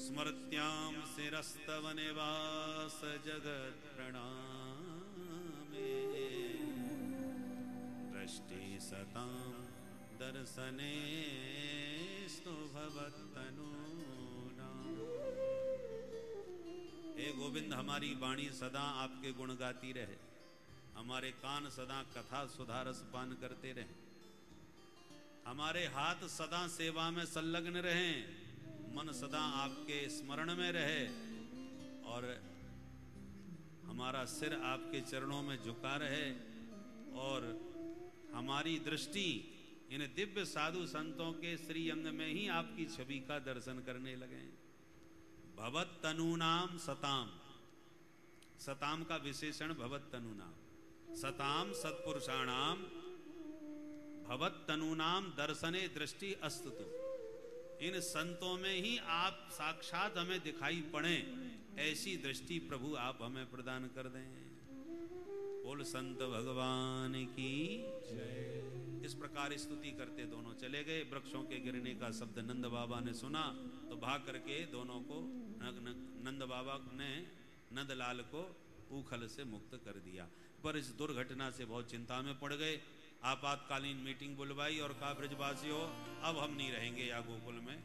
स्मृत्याम शिरस्तव निवास जगत प्रणामे दृष्टि सताम दर्शने स्तु भवत्तनूना। हे गोविंद, हमारी वाणी सदा आपके गुण गाती रहे, हमारे कान सदा कथा सुधा रस पान करते रहे, हमारे हाथ सदा सेवा में संलग्न रहें, मन सदा आपके स्मरण में रहे और हमारा सिर आपके चरणों में झुका रहे और हमारी दृष्टि इन दिव्य साधु संतों के श्री अंग में ही आपकी छवि का दर्शन करने लगे। भवत तनूनाम सताम, सताम का विशेषण भवत तनूनाम, सताम सत्पुरुषाणाम भवत तनूनाम दर्शने दृष्टि अस्तुतु। इन संतों में ही आप साक्षात हमें दिखाई पड़े, ऐसी दृष्टि प्रभु आप हमें प्रदान कर दें। बोल संत भगवान की जय। इस प्रकार स्तुति करते दोनों चले गए। वृक्षों के गिरने का शब्द नंद बाबा ने सुना तो भाग करके दोनों को नंद बाबा ने नंदलाल को उखल से मुक्त कर दिया। पर इस दुर्घटना से बहुत चिंता में पड़ गए। आपातकालीन मीटिंग बुलवाई और कहा, ब्रजवासियों अब हम नहीं रहेंगे या गोकुल में।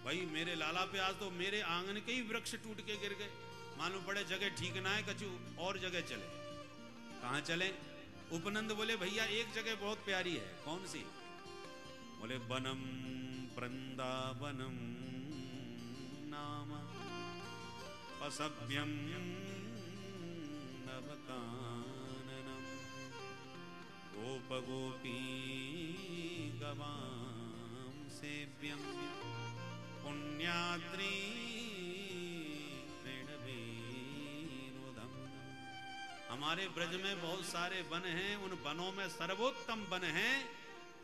भाई मेरे लाला पे आज तो मेरे आंगन के ही वृक्ष टूट के गिर गए, मालूम पड़े जगह ठीक ना है, कछु और जगह चले। कहाँ चले? उपनंद बोले भैया एक जगह बहुत प्यारी है। कौन सी? बोले वनम वृंदावनम नाम असभ्यम नवकाननम गोप गोपी गवाम सेव्यम पुण्याद्री हमारे ब्रज में बहुत सारे वन हैं, उन वनों में सर्वोत्तम वन है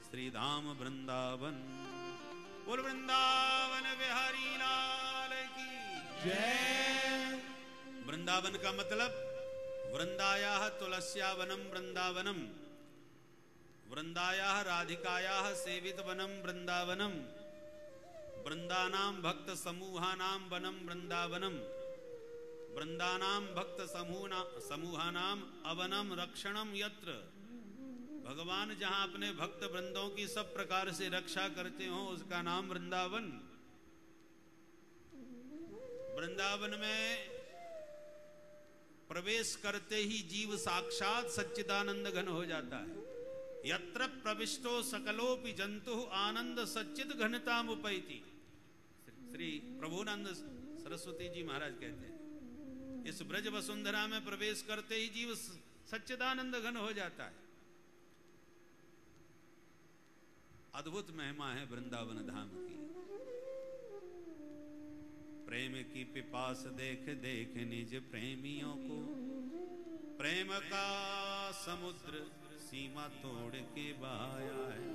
श्रीधाम वृंदावन। बोल वृंदावन बिहारी लाल की जय। वृंदावन का मतलब वृंदायाः तुलस्या वनम वृंदावनम, वृंदायाः राधिकायाः सेवित वनम वृंदावनम, वृंदानाम भक्त समूहानाम वनम वृंदावनम, वृंदानाम भक्त समूहानाम अवनम रक्षणम यत्र। भगवान जहां अपने भक्त वृंदों की सब प्रकार से रक्षा करते हो उसका नाम वृंदावन। वृंदावन में प्रवेश करते ही जीव साक्षात सच्चिदानंद घन हो जाता है। यत्र प्रविष्टो सकलोपि जंतु आनंद सच्चिद घनताम उपैति। श्री प्रभुनंद सरस्वती जी महाराज कहते हैं, इस ब्रज वसुंधरा में प्रवेश करते ही जीव सच्चिदानंद घन हो जाता है। अद्भुत महिमा है वृंदावन धाम की। प्रेम की पिपास देख देख निज प्रेमियों को, प्रेम का समुद्र सीमा तोड़ के बहाया है।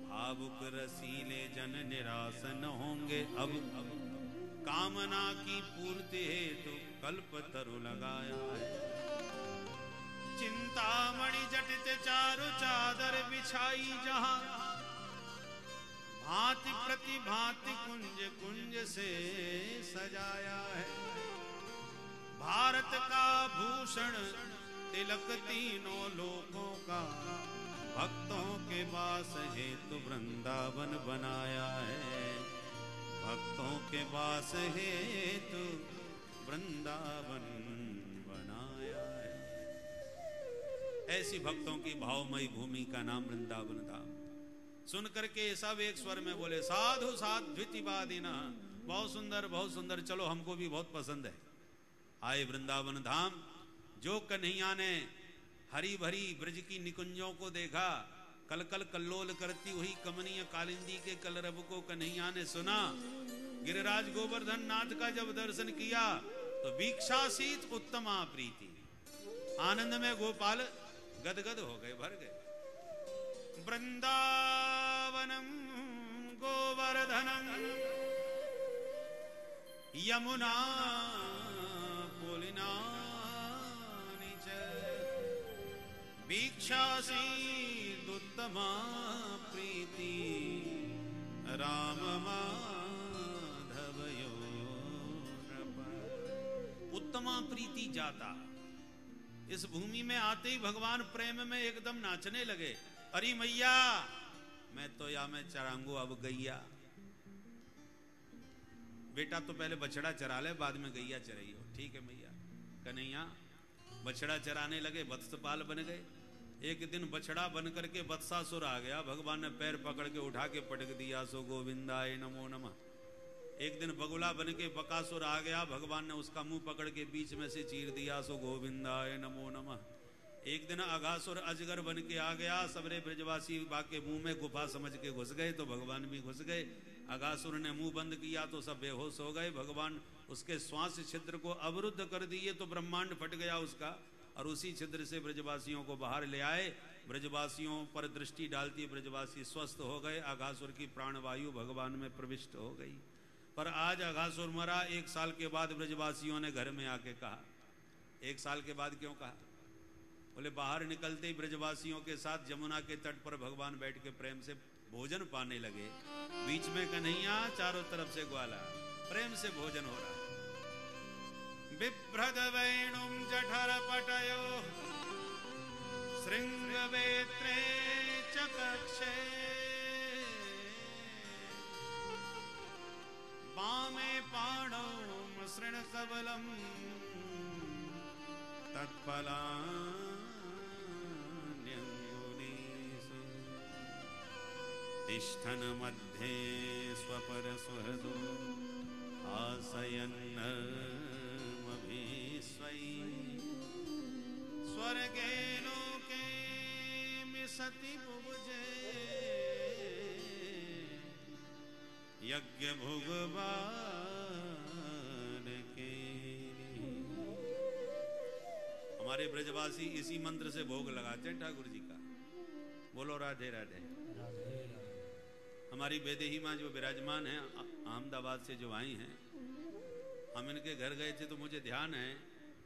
भावुक रसीले जन निराश न होंगे अब, कामना की पूर्ति हेतु कल्प तरु लगाया है। चिंतामणि जटित चारु चादर बिछाई जहां, भांति प्रति भांति कुंज कुंज से सजाया है। भारत का भूषण तिलक तीनों लोकों का, भक्तों के वास हेतु वृंदावन बनाया है। भक्तों के वास हेतु वृंदावन बनाया है। ऐसी भक्तों की भावमयी भूमि का नाम वृंदावन धाम। सुन करके सब एक स्वर में बोले साधु साध्वितिवादिना। बहुत सुंदर बहुत सुंदर, चलो हमको भी बहुत पसंद है। आए वृंदावन धाम। जो कन्हैया ने हरी भरी ब्रज की निकुंजों को देखा, कल कल कल्लोल करती हुई कमनीय कालिंदी के कलरव को कन्हैया ने सुना, गिरिराज गोवर्धन नाथ का जब दर्शन किया तो वीक्षासीत उत्तमा प्रीति। आनंद में गोपाल गदगद हो गए, भर गए। वृंदावनम गोवर्धनम यमुना पुलिनानि च वीक्षासीदुत्तमा प्रीति राम माधवयो उत्तमा प्रीति जाता। इस भूमि में आते ही भगवान प्रेम में एकदम नाचने लगे। अरे मैया, मैं तो या मैं चरांगू अब गैया। बेटा तो पहले बछड़ा चरा ले, बाद में गैया चराइयो। ठीक है मैया। कन्हैया बछड़ा चराने लगे, वत्सपाल बन गए। एक दिन बछड़ा बन करके वत्सासुर आ गया, भगवान ने पैर पकड़ के उठा के पटक दिया, सो गोविंदाय नमो नमः। एक दिन बगुला बन के बकासुर आ गया, भगवान ने उसका मुंह पकड़ के बीच में से चीर दिया, सो गोविंदाय नमो नमः। एक दिन अघासुर अजगर बन के आ गया, सबरे ब्रजवासी बाके मुंह में गुफा समझ के घुस गए, तो भगवान भी घुस गए। अघासुर ने मुंह बंद किया तो सब बेहोश हो गए। भगवान उसके श्वास छिद्र को अवरुद्ध कर दिए तो ब्रह्मांड फट गया उसका, और उसी छिद्र से ब्रजवासियों को बाहर ले आए। ब्रजवासियों पर दृष्टि डालती ब्रजवासी स्वस्थ हो गए। अघासुर की प्राणवायु भगवान में प्रविष्ट हो गई। पर आज अघासुर मरा, 1 साल के बाद ब्रजवासियों ने घर में आके कहा। 1 साल के बाद क्यों कहा? बोले बाहर निकलते ही ब्रजवासियों के साथ यमुना के तट पर भगवान बैठ के प्रेम से भोजन पाने लगे। बीच में कन्हैया, चारों तरफ से ग्वाला, प्रेम से भोजन हो रहा है। बिभ्रद वैणुम जठर पटयो श्रृंग वेत्रे चकक्षे वामे पाणौ मसृण सबलम तत्फला तिष्ठन् मध्ये स्वपर सुहृदो आसयन्नमभिस्वै स्वर्गे लोके मिसति बुभुजे यज्ञ भुगवान के। हमारे ब्रजवासी इसी मंत्र से भोग लगाते हैं ठाकुर जी का। बोलो राधे राधे। हमारी बेदेही माँ जो विराजमान है अहमदाबाद से जो आई हैं, हम इनके घर गए थे तो मुझे ध्यान है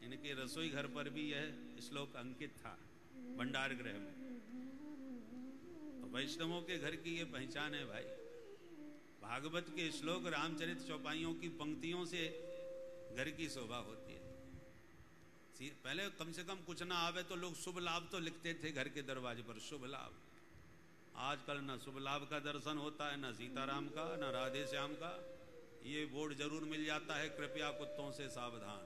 इनके रसोई घर पर भी यह श्लोक अंकित था भंडार गृह में। तो वैष्णवों के घर की ये पहचान है भाई। भागवत के श्लोक, रामचरित चौपाइयों की पंक्तियों से घर की शोभा होती है। पहले कम से कम कुछ ना आवे तो लोग शुभ लाभ तो लिखते थे घर के दरवाजे पर, शुभ लाभ। आजकल न शुभ लाभ का दर्शन होता है, न सीताराम का, न राधे श्याम का। ये बोर्ड जरूर मिल जाता है, कृपया कुत्तों से सावधान।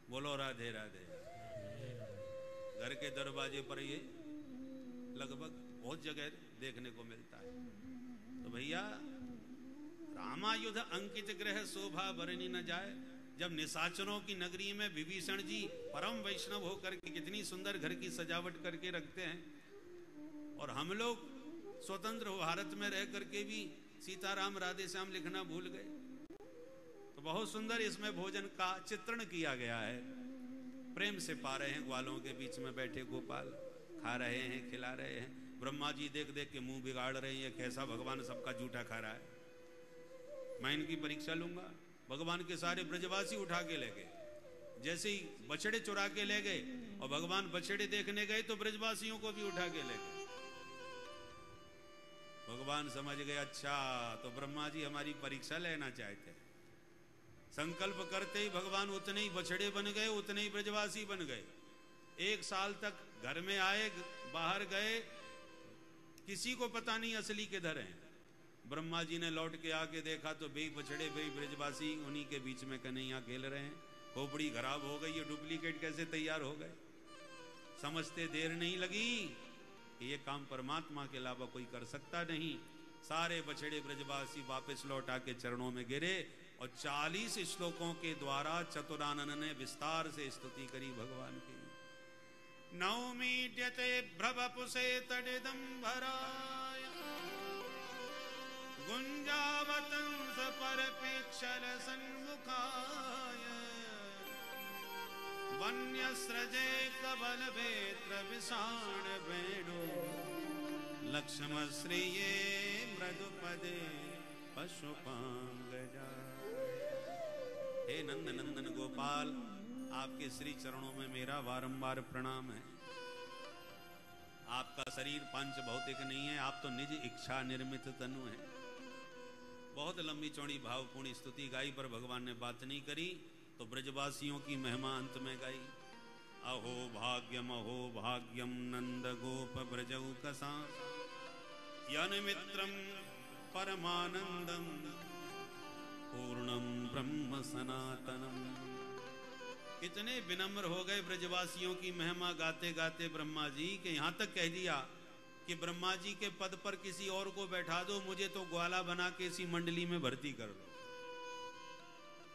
बोलो राधे राधे। घर के दरवाजे पर ये लगभग बहुत जगह देखने को मिलता है। तो भैया, रामायुध अंकित ग्रह शोभा बरनी न जाए। जब निशाचरों की नगरी में विभीषण जी परम वैष्णव होकर के कितनी सुंदर घर की सजावट करके रखते हैं, और हम लोग स्वतंत्र भारत में रह करके भी सीताराम राधे श्याम लिखना भूल गए। तो बहुत सुंदर इसमें भोजन का चित्रण किया गया है। प्रेम से पा रहे हैं, ग्वालों के बीच में बैठे गोपाल खा रहे हैं, खिला रहे हैं। ब्रह्मा जी देख देख के मुंह बिगाड़ रहे हैं, कैसा भगवान सबका जूठा खा रहा है। मैं इनकी परीक्षा लूंगा। भगवान के सारे ब्रजवासी उठा के ले गए। जैसे ही बछड़े चुरा के ले गए और भगवान बछड़े देखने गए तो ब्रजवासियों को भी उठा के ले गए। भगवान समझ गए, अच्छा तो ब्रह्मा जी हमारी परीक्षा लेना चाहते हैं। संकल्प करते ही भगवान उतने ही बछड़े बन गए, उतने ही ब्रजवासी बन गए। 1 साल तक घर में आए, बाहर गए, किसी को पता नहीं असली किधर हैं। ब्रह्मा जी ने लौट के आके देखा तो बे बछड़े बे ब्रजवासी उन्हीं के बीच में कन्हैया खेल रहे हैं। खोपड़ी खराब हो गई, ये डुप्लीकेट कैसे तैयार हो गए। समझते देर नहीं लगी कि ये काम परमात्मा के अलावा कोई कर सकता नहीं। सारे बछड़े ब्रजवासी वापस लौट आके चरणों में गिरे और 40 श्लोकों के द्वारा चतुरानन ने विस्तार से स्तुति करी भगवान की। नौमीड्यते भ्रवपुषे तडिदंभराय गुंजावतंस परपेक्षल सन्मुखाय वन्यस्रजे कबल वेत्र विषाण वेणु लक्ष्म श्रिये मृदुपदे पशुपांगजा। हे नंद नंदन गोपाल, आपके श्री चरणों में मेरा बारंबार प्रणाम है। आपका शरीर पंच भौतिक नहीं है, आप तो निज इच्छा निर्मित तनु है। बहुत लंबी चौड़ी भावपूर्ण स्तुति गाई पर भगवान ने बात नहीं करी। तो ब्रजवासियों की महिमा अंत में गाई। अहो भाग्यम नंद गोप ब्रजौ कसा यन मित्रम परमानंदम पूर्णम ब्रह्म सनातनम। कितने विनम्र हो गए ब्रजवासियों की महिमा गाते गाते ब्रह्मा जी के यहां तक कह दिया कि ब्रह्मा जी के पद पर किसी और को बैठा दो, मुझे तो ग्वाला बना के इसी मंडली में भर्ती कर दो।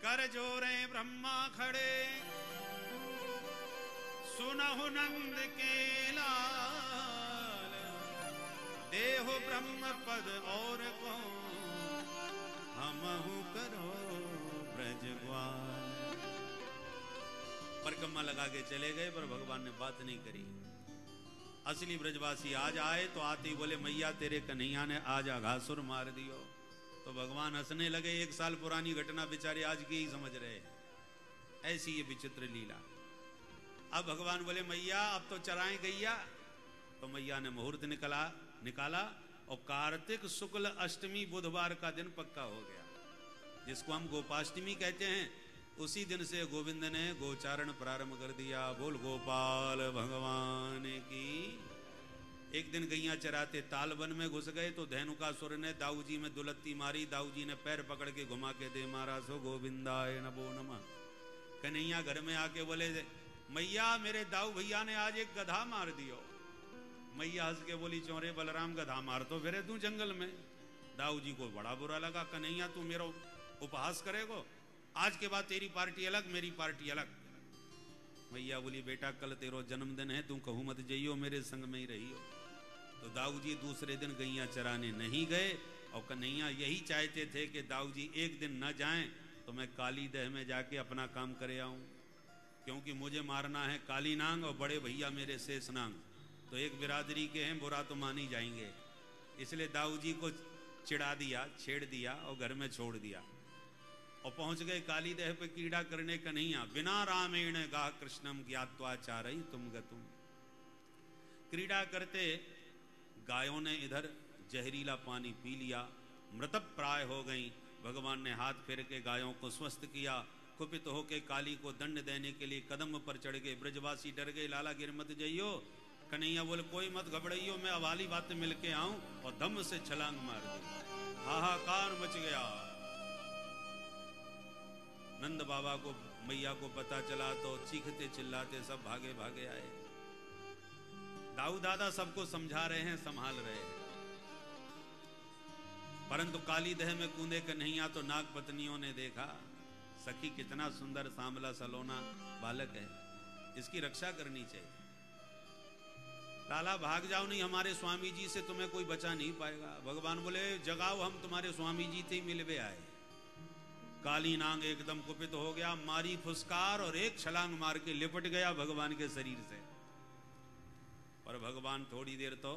कर जोरे ब्रह्मा खड़े सुनहु नंद के लाल, देहो ब्रह्म पद और को हमहु करो ब्रजग्वाल। परिक्रमा लगा के चले गए पर भगवान ने बात नहीं करी। असली ब्रजवासी आज आए तो आते ही बोले मैया तेरे कन्हैया ने आज आघासुर मार दियो। तो भगवान हंसने लगे, 1 साल पुरानी घटना बेचारे आज की ही समझ रहे। ऐसी ये विचित्र लीला। अब भगवान बोले मैया अब तो चराएं गैया। तो मैया ने मुहूर्त निकाला और कार्तिक शुक्ल अष्टमी बुधवार का दिन पक्का हो गया, जिसको हम गोपाष्टमी कहते हैं। उसी दिन से गोविंद ने गोचारण प्रारंभ कर दिया। बोल गोपाल भगवान की। एक दिन गैया चराते तालबन में घुस गए तो धेनुकासुर ने दाऊ जी में दुलत्ती मारी। दाऊ जी ने पैर पकड़ के घुमा के दे मारा। सो गोविंदाय नमो नमः। कन्हैया घर में आके बोले मैया मेरे दाऊ भैया ने आज एक गधा मार दियो। मैया हंस के बोली चौरे बलराम गधा मार तो फिरे तू जंगल में। दाऊ जी को बड़ा बुरा लगा, कन्हैया तू मेरा उपहास करेगो, आज के बाद तेरी पार्टी अलग मेरी पार्टी अलग। मैया बोली बेटा कल तेरो जन्मदिन है, तू कहूँ मत जइयो, मेरे संग में ही रहियो। तो दाऊ जी दूसरे दिन गैया चराने नहीं गए और कन्हैया यही चाहते थे कि दाऊ जी एक दिन न जाएं तो मैं काली दह में जाके अपना काम करे आऊं, क्योंकि मुझे मारना है काली नांग और बड़े भैया मेरे शेष नांग, तो एक बिरादरी के हैं, बुरा तो मान ही जाएंगे। इसलिए दाऊ जी को चिढ़ा दिया, छेड़ दिया और घर में छोड़ दिया और पहुंच गए काली देह पे कीड़ा करने कन्हैया। बिना रामेण गा कृष्णम ज्ञात्वा चारई तुम गतुम। क्रीड़ा करते गायों ने इधर जहरीला पानी पी लिया, मृतप्राय हो गई। भगवान ने हाथ फेर के गायों को स्वस्थ किया। कुपित होके काली को दंड देने के लिए कदम पर चढ़ गए। ब्रजवासी डर गए, लाला गिर मत जइयो। कन्हैया बोले कोई मत घबराइयो, मैं अवाली बात मिल के आऊं, और दम से छलांग मार दी। हाहाकार मच गया। नंद बाबा को मैया को पता चला तो चीखते चिल्लाते सब भागे भागे आए। दाऊ दादा सबको समझा रहे हैं, संभाल रहे हैं, परंतु काली दह में कूदे कन्हैया तो नाग पत्नियों ने देखा सखी कितना सुंदर सांवला सलोना बालक है, इसकी रक्षा करनी चाहिए। लाला भाग जाओ, नहीं हमारे स्वामी जी से तुम्हें कोई बचा नहीं पाएगा। भगवान बोले जगाओ, हम तुम्हारे स्वामी जी से ही मिलवे आए। काली नांग एकदम कुपित हो गया, मारी फुसकार और एक छलांग मार के लिपट गया भगवान के शरीर से। और भगवान थोड़ी देर तो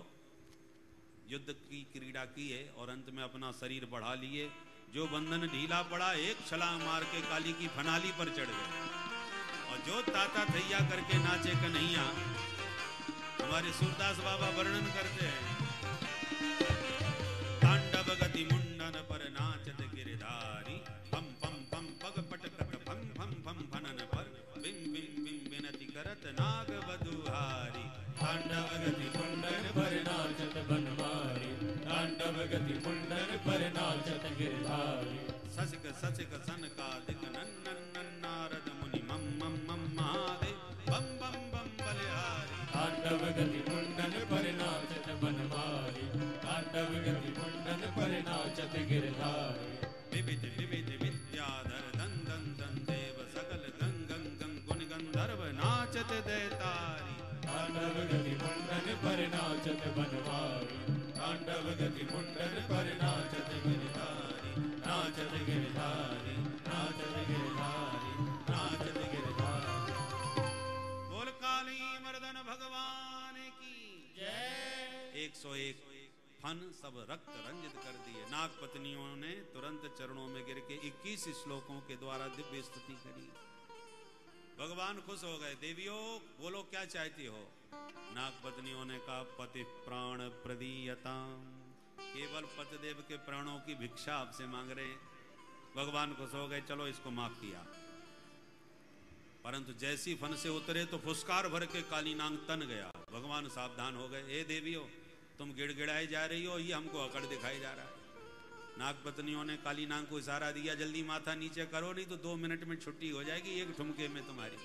युद्ध की क्रीड़ा किए और अंत में अपना शरीर बढ़ा लिए। जो बंधन ढीला पड़ा एक छलांग मार के काली की फनाली पर चढ़ गए। और जो ताता थैया करके नाचे कन्हैया, हमारे सूरदास बाबा वर्णन करते हैं, तांडव गति मुंडन पर नाचत गिरधारी, पम पम पम पग पटकत भम भम भम भनन पर, बिम बिम बिम बिनति करत नाग बधुहारी। तांडव गति मुंडन पर नाचत बनवारी, तांडव गति मुंडन पर नाचत गिरधारी। ससिक ससिक सनकादिक नन्नन नारद मुनि मम मम मम महादेव बम बम बम बलिहारी। तांडव गति मुंडन पर नाचत बनवारी, तांडव गति मुंडन पर नाचत गिरधारी। विविध विविध विद्याधर दन दन दन देव सकल गंग गंग गंग गुण गंधर्व नाचत दैतारी। तांडव गति मुंडन पर नाचत बनवारी, तांडव गति मुंडन पर नाचत गिरधारी, नाचत गिरधारी, नाचत गिरधारी, नाचत गिरधारी। बोल काली मर्दन भगवान की जय। 101 फन सब रक्त रंजित कर दिए। नाग पत्नियों ने तुरंत चरणों में गिर के 21 श्लोकों के द्वारा दिव्य स्तुति करी। भगवान खुश हो गए। देवियों बोलो क्या चाहती हो? नाग पत्नियों ने कहा पति प्राण प्रदीयताम, केवल पतिदेव के प्राणों की भिक्षा आपसे मांग रहे। भगवान खुश हो गए, चलो इसको माफ किया। परंतु जैसी फन से उतरे तो फुसकार भर के काली नांग तन गया। भगवान सावधान हो गए, ए देवियों तुम गिड़गिड़ाई जा रही हो, ये हमको अकड़ दिखाई जा रहा है। नाग पत्नियों ने काली नांग को इशारा दिया, जल्दी माथा नीचे करो नहीं तो 2 मिनट में छुट्टी हो जाएगी एक ठुमके में तुम्हारी।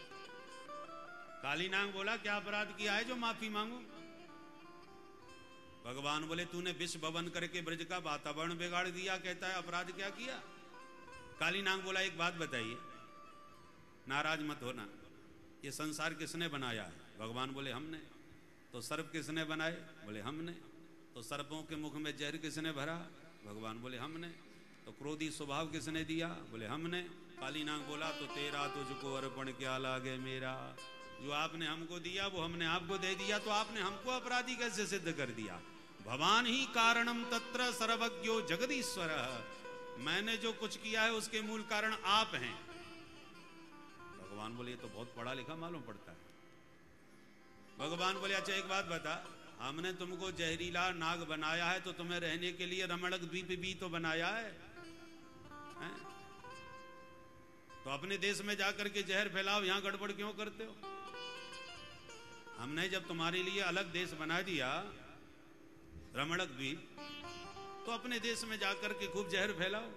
काली नांग बोला क्या अपराध किया है जो माफी मांगू? भगवान बोले तूने विष भवन करके ब्रज का वातावरण बिगाड़ दिया, कहता है अपराध क्या किया? काली नांग बोला एक बात बताइए, नाराज मत होना, ये संसार किसने बनाया है? भगवान बोले हमने। तो सर्प किसने बनाए? बोले हमने। तो सर्पों के मुख में जहर किसने भरा? भगवान बोले हमने। तो क्रोधी स्वभाव किसने दिया? बोले हमने। काली नाग बोला तो तेरा तुझको अर्पण क्या लागे मेरा, जो आपने हमको दिया वो हमने आपको दे दिया, तो आपने हमको अपराधी कैसे सिद्ध कर दिया? भवान ही कारणम तत्र सर्वज्ञो जगदीश्वर, मैंने जो कुछ किया है उसके मूल कारण आप हैं। भगवान बोले ये तो बहुत पढ़ा लिखा मालूम पड़ता है। भगवान बोले अच्छा एक बात बता, हमने तुमको जहरीला नाग बनाया है तो तुम्हें रहने के लिए रमणक द्वीप भी तो बनाया है? तो अपने देश में जाकर के जहर फैलाओ, यहां गड़बड़ क्यों करते हो? हमने जब तुम्हारे लिए अलग देश बना दिया रमणक द्वीप, तो अपने देश में जाकर के खूब जहर फैलाओ।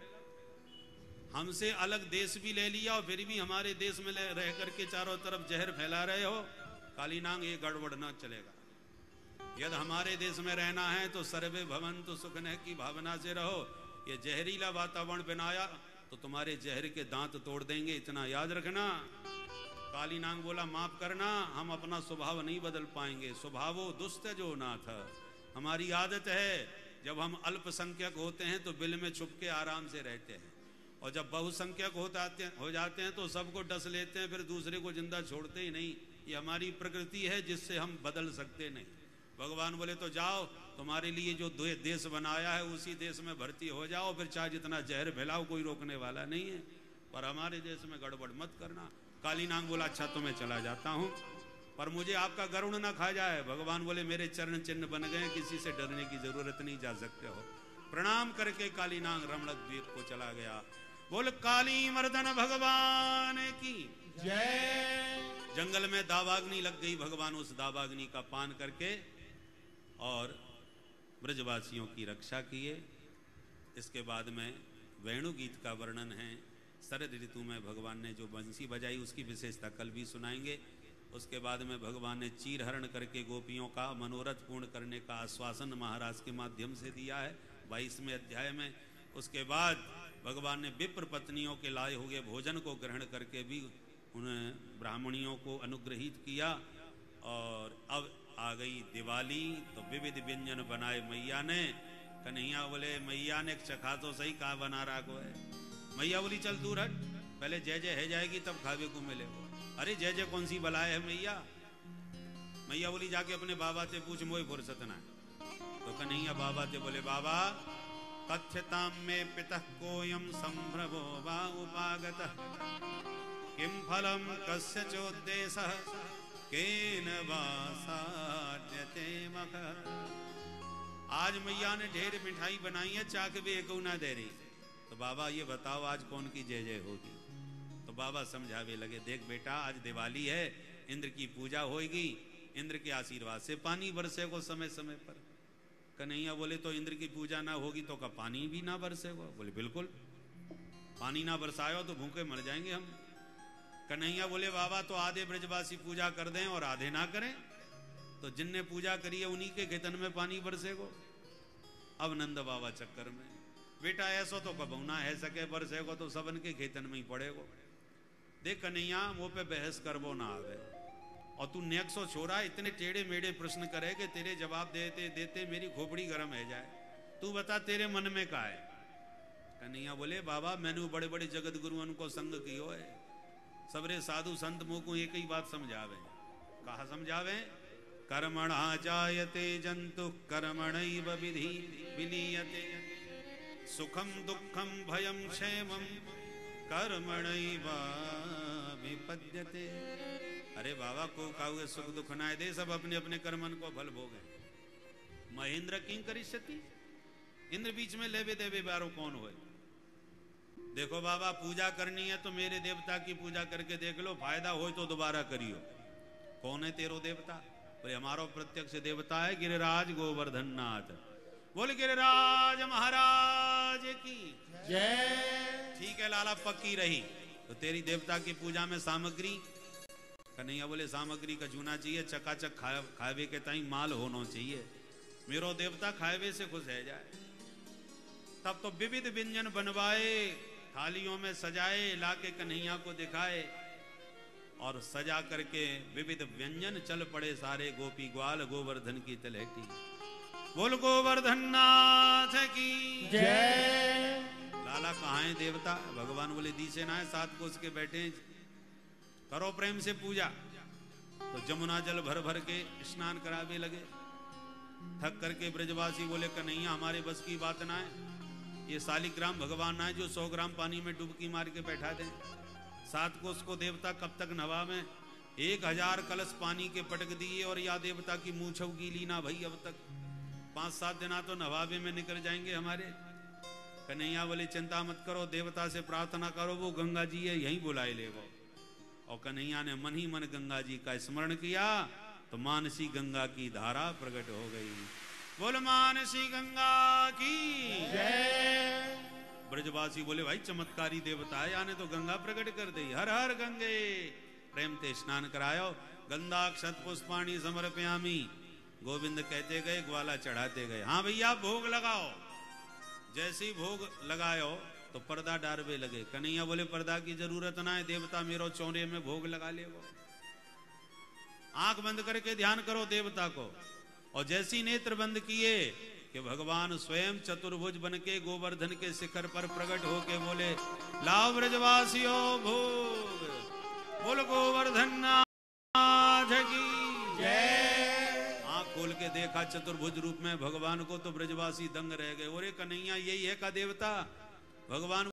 हमसे अलग देश भी ले लिया और फिर भी हमारे देश में रह करके चारों तरफ जहर फैला रहे हो। काली नांग ये गड़बड़ ना चलेगा। यदि हमारे देश में रहना है तो सर्वे भवन्तु सुखिनः की भावना से रहो। ये जहरीला वातावरण बनाया तो तुम्हारे जहर के दांत तोड़ देंगे, इतना याद रखना। काली नांग बोला माफ करना, हम अपना स्वभाव नहीं बदल पाएंगे। स्वभावो दुस्तजो नाथ, हमारी आदत है जब हम अल्पसंख्यक होते हैं तो बिल में छुप के आराम से रहते हैं, और जब बहुसंख्यक हो जाते हैं तो सबको डस लेते हैं, फिर दूसरे को जिंदा छोड़ते ही नहीं। ये हमारी प्रकृति है जिससे हम बदल सकते नहीं। भगवान बोले तो जाओ, तुम्हारे लिए जो देश बनाया है उसी देश में भर्ती हो जाओ, फिर चाहे जितना जहर फैलाओ कोई रोकने वाला नहीं है, पर हमारे देश में गड़बड़ मत करना। काली नांग बोला अच्छा तो मैं चला जाता हूँ, पर मुझे आपका गरुड़ ना खा जाए। भगवान बोले मेरे चरण चिन्ह बन गए, किसी से डरने की जरूरत नहीं, जा सकते हो। प्रणाम करके काली नांग रमणक द्वीप को चला गया। बोल काली मर्दन भगवान की जय। जंगल में दावाग्नि लग गई, भगवान उस दावाग्नि का पान करके और ब्रजवासियों की रक्षा किए। इसके बाद में वेणु गीत का वर्णन है। शरद ऋतु में भगवान ने जो बंसी बजाई उसकी विशेषता कल भी सुनाएंगे। उसके बाद में भगवान ने चीर हरण करके गोपियों का मनोरथ पूर्ण करने का आश्वासन महाराज के माध्यम से दिया है 22वें अध्याय में। उसके बाद भगवान ने विप्र पत्नियों के लाए हुए भोजन को ग्रहण करके भी उन ब्राह्मणियों को अनुग्रहित किया। और अब आ गई दिवाली, तो विविध व्यंजन बनाए मैया ने। कन्हैया बोले मैया ने चखा तो सही, कहा बना रहा को है। मैया बोली चल दूर हट, पहले जय जय है जाएगी तब खावे को मिलेगा। अरे जय जय कौन सी बलाए है मैया? मैया बोली जाके अपने बाबा से पूछ, मोई फुर्सत ना। तो कन्हैया बाबा से बोले बाबा कथ्यताम में पितः कोयम संभ्रमो वा उपागतः, किम फलम कस्य चोद्देशः केन वा साध्यते मखः। आज मैया ने ढेर मिठाई बनाई है, चाक भी एक ना दे रही। तो बाबा ये बताओ आज कौन की जय जय होगी? तो बाबा समझावे लगे, देख बेटा आज दिवाली है, इंद्र की पूजा होगी, इंद्र के आशीर्वाद से पानी बरसेगा समय समय पर। कन्हैया बोले तो इंद्र की पूजा ना होगी तो का पानी भी ना बरसेगा? बोले बिल्कुल, पानी ना बरसायो तो भूखे मर जाएंगे हम। कन्हैया बोले बाबा तो आधे ब्रजवासी पूजा कर दें और आधे ना करें, तो जिनने पूजा करी है उन्हीं के खेतन में पानी बरसेगो। अब नंद बाबा चक्कर में, बेटा ऐसा तो कब ना है सके बरसेगो तो सबन के खेतन में ही पड़ेगो। देख कन्हैया मुंह पे बहस करवो ना आवे, और तू नेक्सो छोरा इतने टेढ़े मेढ़े प्रश्न करे कि तेरे जवाब देते देते मेरी खोपड़ी गर्म है जाए। तू बता तेरे मन में का है? कन्हैया बोले बाबा मैंने बड़े बड़े जगत गुरुओं को संग कियो है, सबरे साधु संत मुँह को एक ही बात समझावे। कहा समझावे? कर्मणा जायते जंतु कर्मणैव विधि विलीयते, सुखम दुखम भयम क्षेमम कर्मणैव विपद्यते। अरे बाबा को काहुए सुख दुख ना दे, सब अपने अपने कर्मन को फल भोगे। महेंद्र किंग करिष्यति, इंद्र बीच में लेवे देवे बारो कौन होए? देखो बाबा पूजा करनी है तो मेरे देवता की पूजा करके देख लो, फायदा हो तो दोबारा करियो। कौन है तेरो देवता? बोले हमारो प्रत्यक्ष देवता है गिरिराज गोवर्धन नाथ। बोल गिरिराज महाराज की जय। ठीक है लाला, पक्की रही। तो तेरी देवता की पूजा में सामग्री कन्हैया बोले सामग्री का जूना चाहिए, चकाचक खावे के ताई माल होना चाहिए। मेरो देवता खावे से खुश है जाए। तब तो विविध व्यंजन बनवाए, थालियों में सजाए, लाके कन्हैया को दिखाए और सजा करके विविध व्यंजन चल पड़े सारे गोपी ग्वाल गोवर्धन की तलहटी। बोल गोवर्धन नाथ की जय। लाला कहाँ है देवता? भगवान बोले दी से ना है, 7 कोस के बैठे, करो प्रेम से पूजा। तो जमुना जल भर भर के स्नान करावे लगे। थक करके ब्रजवासी बोले कन्हैया हमारे बस की बात ना है, ये शालिग्राम भगवान ना है जो 100 ग्राम पानी में डुबकी मार के बैठा दें। 7 कोस को देवता कब तक नवा में? 1000 कलश पानी के पटक दिए और या देवता की मूंछ गीली ना भई अब तक। 5-7 दिना तो नवाबे में निकल जाएंगे हमारे। कन्हैया बोले चिंता मत करो, देवता से प्रार्थना करो, वो गंगा जी है यहीं बुलाए ले वो। और कन्हैया ने मन ही मन गंगा जी का स्मरण किया तो मानसी गंगा की धारा प्रकट हो गई। बोल मानसी गंगा की जय। ब्रजवासी बोले भाई चमत्कारी देवता है, याने तो गंगा प्रकट कर दी। हर हर गंगे, प्रेम ते स्नान करायो। गंगा क्षत पुष्पाणी समर्पयामी, गोविंद कहते गए, ग्वाला चढ़ाते गए। हाँ भैया भोग लगाओ। जैसे ही भोग लगायो तो पर्दा डारवे लगे। कन्हैया बोले पर्दा की जरूरत ना है, देवता मेरो चौरे में भोग लगा ले। वो आंख बंद करके ध्यान करो देवता को। और जैसी नेत्र बंद किए कि भगवान स्वयं चतुर्भुज बन के गोवर्धन के शिखर पर प्रकट होके बोले लाओ ब्रजवासियों भोग। बोल गोवर्धन नाथ की जय। आंख खोल के देखा चतुर्भुज रूप में भगवान को तो ब्रजवासी दंग रह गए। और कन्हैया यही है का देवता? भगवान